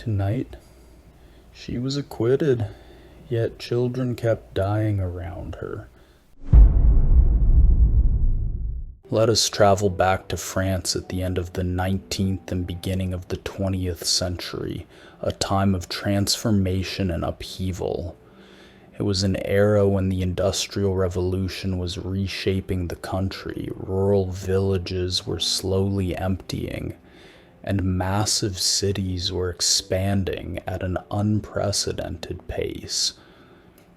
Tonight, she was acquitted, yet children kept dying around her. Let us travel back to France at the end of the 19th and beginning of the 20th century, a time of transformation and upheaval. It was an era when the Industrial Revolution was reshaping the country, rural villages were slowly emptying, and massive cities were expanding at an unprecedented pace.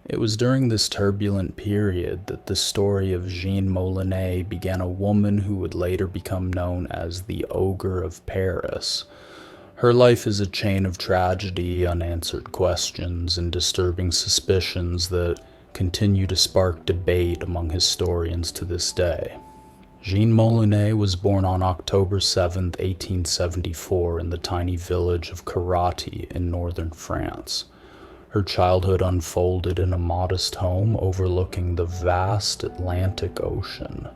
It was during this turbulent period that the story of Jeanne Molyneux began, a woman who would later become known as the Ogre of Paris. Her life is a chain of tragedy, unanswered questions, and disturbing suspicions that continue to spark debate among historians to this day. Jeanne Molyneux was born on October 7, 1874, in the tiny village of Karaty in northern France. Her childhood unfolded in a modest home overlooking the vast Atlantic Ocean.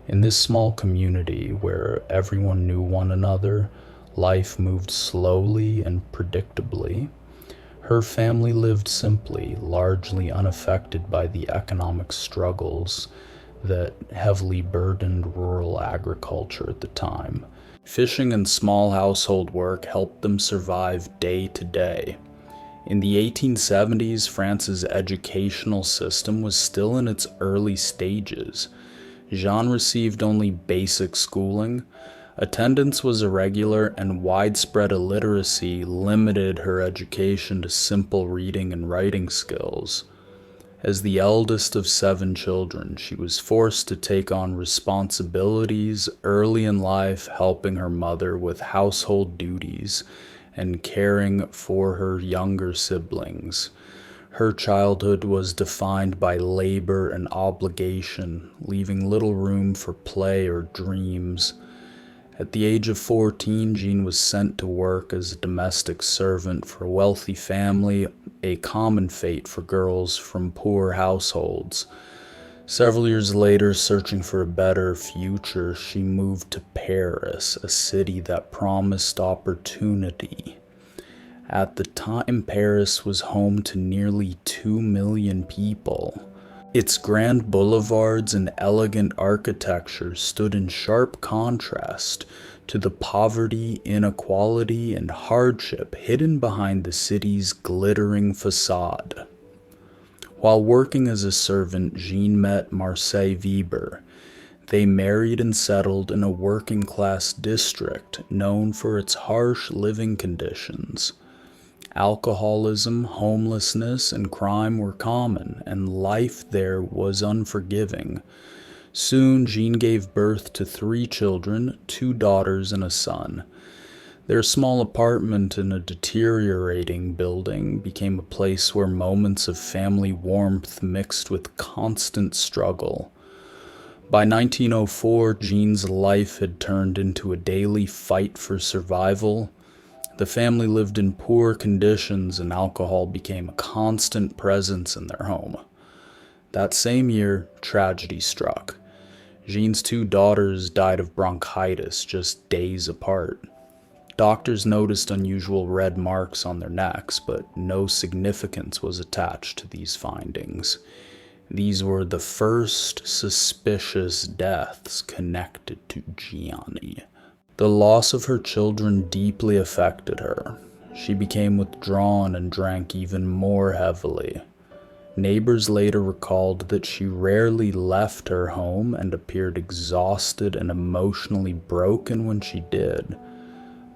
In this small community, where everyone knew one another, life moved slowly and predictably. Her family lived simply, largely unaffected by the economic struggles that heavily burdened rural agriculture at the time. Fishing and small household work helped them survive day to day. In the 1870s, France's educational system was still in its early stages. Jeanne received only basic schooling. Attendance was irregular, and widespread illiteracy limited her education to simple reading and writing skills. As the eldest of 7 children, she was forced to take on responsibilities early in life, helping her mother with household duties and caring for her younger siblings. Her childhood was defined by labor and obligation, leaving little room for play or dreams. At the age of 14, Jeanne was sent to work as a domestic servant for a wealthy family, a common fate for girls from poor households. Several years later, searching for a better future, she moved to Paris, a city that promised opportunity. At the time, Paris was home to nearly 2 million people. Its grand boulevards and elegant architecture stood in sharp contrast to the poverty, inequality, and hardship hidden behind the city's glittering facade. While working as a servant, Jeanne met Marcel Weber. They married and settled in a working-class district known for its harsh living conditions. Alcoholism, homelessness, and crime were common, and life there was unforgiving. Soon, Jeanne gave birth to 3 children, 2 daughters and a son. Their small apartment in a deteriorating building became a place where moments of family warmth mixed with constant struggle. By 1904, Jeanne's life had turned into a daily fight for survival. The family lived in poor conditions, and alcohol became a constant presence in their home. That same year, tragedy struck. Jeanne's 2 daughters died of bronchitis just days apart. Doctors noticed unusual red marks on their necks, but no significance was attached to these findings. These were the first suspicious deaths connected to Jeanne. The loss of her children deeply affected her. She became withdrawn and drank even more heavily. Neighbors later recalled that she rarely left her home and appeared exhausted and emotionally broken when she did.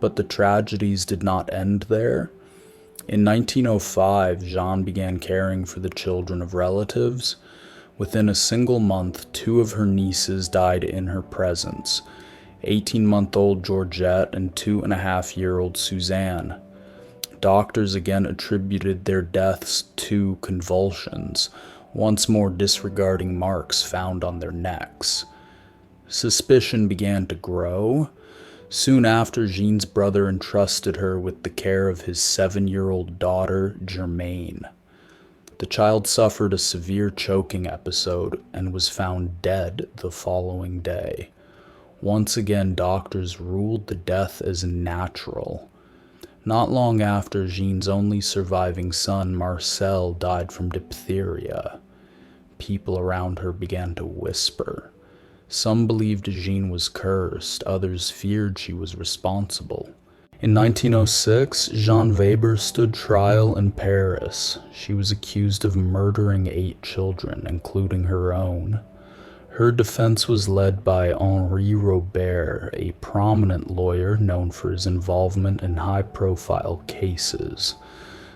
But the tragedies did not end there. In 1905, Jeanne began caring for the children of relatives. Within a single month, 2 of her nieces died in her presence, 18-month-old Georgette and 2.5-year-old Suzanne. Doctors again attributed their deaths to convulsions, once more disregarding marks found on their necks. Suspicion began to grow. Soon after, Jeanne's brother entrusted her with the care of his 7-year-old daughter, Germaine. The child suffered a severe choking episode and was found dead the following day. Once again, doctors ruled the death as natural. Not long after, Jean's only surviving son, Marcel, died from diphtheria. People around her began to whisper. Some believed Jean was cursed, others feared she was responsible. In 1906, Jean Weber stood trial in Paris. She was accused of murdering 8 children, including her own. Her defense was led by Henri Robert, a prominent lawyer known for his involvement in high-profile cases.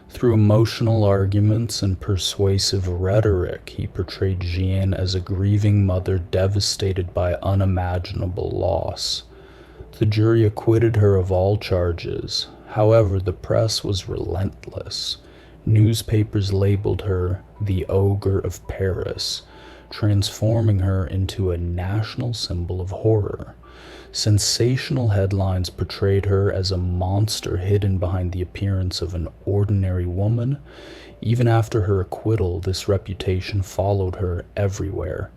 Through emotional arguments and persuasive rhetoric, he portrayed Jeanne as a grieving mother devastated by unimaginable loss. The jury acquitted her of all charges. However, the press was relentless. Newspapers labeled her the Ogre of Paris, transforming her into a national symbol of horror. Sensational headlines portrayed her as a monster hidden behind the appearance of an ordinary woman. Even after her acquittal, this reputation followed her everywhere.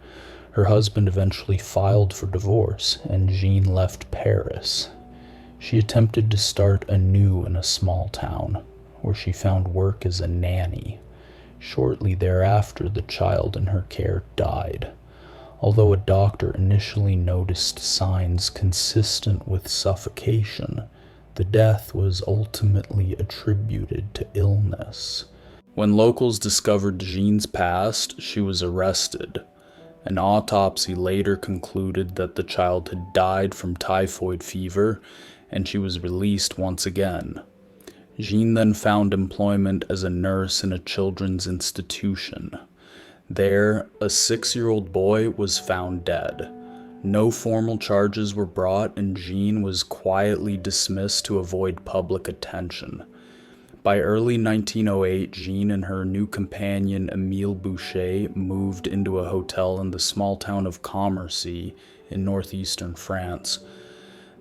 Her husband eventually filed for divorce, and Jean left Paris. She attempted to start anew in a small town, where she found work as a nanny. Shortly thereafter, the child in her care died. Although a doctor initially noticed signs consistent with suffocation, the death was ultimately attributed to illness. When locals discovered Jean's past, she was arrested. An autopsy later concluded that the child had died from typhoid fever, and she was released once again. Jean then found employment as a nurse in a children's institution. There, a 6-year-old boy was found dead. No formal charges were brought, and Jean was quietly dismissed to avoid public attention. By early 1908, Jean and her new companion, Émile Boucher, moved into a hotel in the small town of Commercy in northeastern France.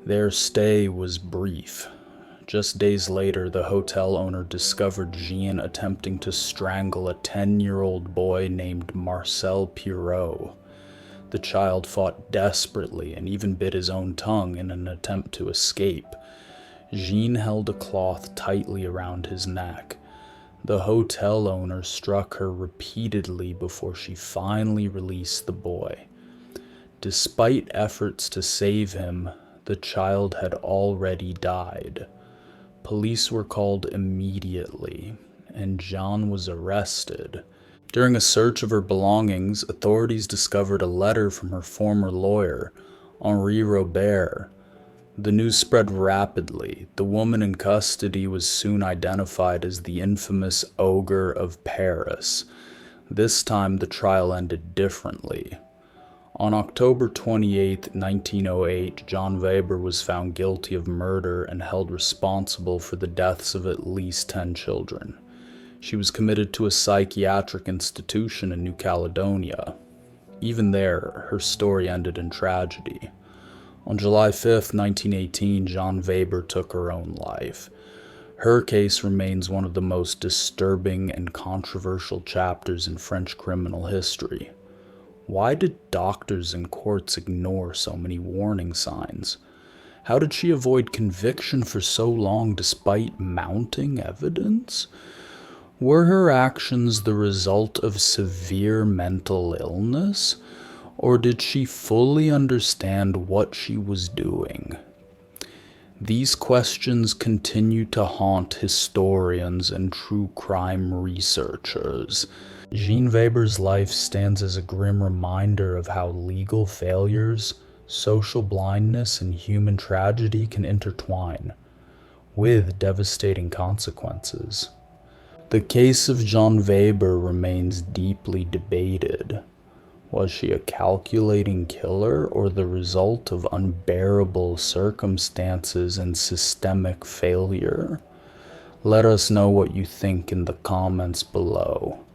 Their stay was brief. Just days later, the hotel owner discovered Jean attempting to strangle a 10-year-old boy named Marcel Pirot. The child fought desperately and even bit his own tongue in an attempt to escape. Jean held a cloth tightly around his neck. The hotel owner struck her repeatedly before she finally released the boy. Despite efforts to save him, the child had already died. Police were called immediately, and Jean was arrested. During a search of her belongings, authorities discovered a letter from her former lawyer, Henri Robert. The news spread rapidly. The woman in custody was soon identified as the infamous Ogre of Paris. This time, the trial ended differently. On October 28, 1908, John Weber was found guilty of murder and held responsible for the deaths of at least 10 children. She was committed to a psychiatric institution in New Caledonia. Even there, her story ended in tragedy. On July 5, 1918, John Weber took her own life. Her case remains one of the most disturbing and controversial chapters in French criminal history. Why did doctors and courts ignore so many warning signs? How did she avoid conviction for so long despite mounting evidence? Were her actions the result of severe mental illness? Or did she fully understand what she was doing? These questions continue to haunt historians and true crime researchers. Jean Weber's life stands as a grim reminder of how legal failures, social blindness, and human tragedy can intertwine, with devastating consequences. The case of Jean Weber remains deeply debated. Was she a calculating killer or the result of unbearable circumstances and systemic failure? Let us know what you think in the comments below.